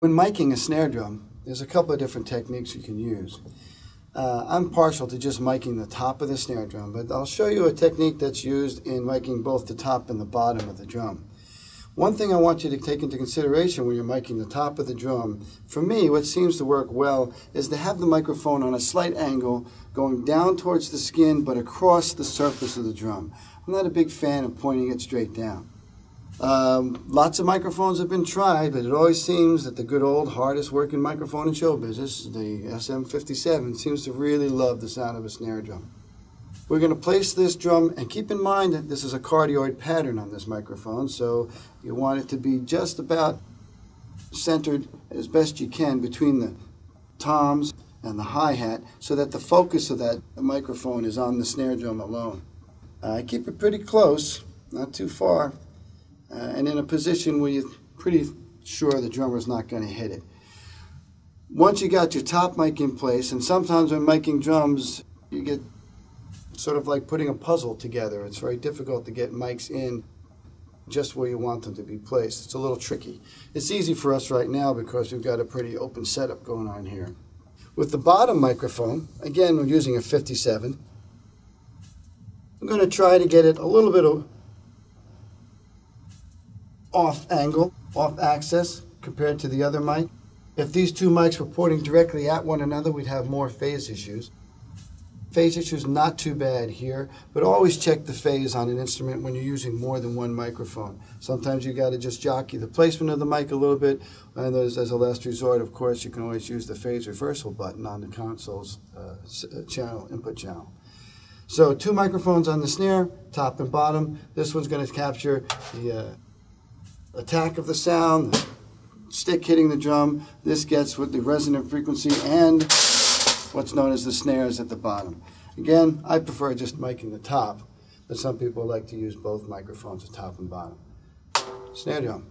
When miking a snare drum, there's a couple of different techniques you can use. I'm partial to just miking the top of the snare drum, but I'll show you a technique that's used in miking both the top and the bottom of the drum. One thing I want you to take into consideration when you're miking the top of the drum, for me, what seems to work well is to have the microphone on a slight angle going down towards the skin but across the surface of the drum. I'm not a big fan of pointing it straight down. Lots of microphones have been tried, but it always seems that the good old hardest working microphone in show business, the SM57, seems to really love the sound of a snare drum. We're going to place this drum, and keep in mind that this is a cardioid pattern on this microphone, so you want it to be just about centered as best you can between the toms and the hi-hat so that the focus of that microphone is on the snare drum alone. Keep it pretty close, not too far. And in a position where you're pretty sure the drummer's not going to hit it. Once you got your top mic in place, and sometimes when miking drums, you get sort of like putting a puzzle together. It's very difficult to get mics in just where you want them to be placed. It's a little tricky. It's easy for us right now because we've got a pretty open setup going on here. With the bottom microphone, again, we're using a 57. I'm going to try to get it a little bit off angle, off axis compared to the other mic. If these two mics were pointing directly at one another, we'd have more phase issues. Phase issues not too bad here, but always check the phase on an instrument when you're using more than one microphone. Sometimes you got to just jockey the placement of the mic a little bit, and as a last resort, of course, you can always use the phase reversal button on the console's input channel. So 2 microphones on the snare, top and bottom. This one's going to capture the attack of the sound, the stick hitting the drum. This gets with the resonant frequency and what's known as the snares at the bottom. Again, I prefer just miking the top, but some people like to use both microphones, the top and bottom. Snare drum.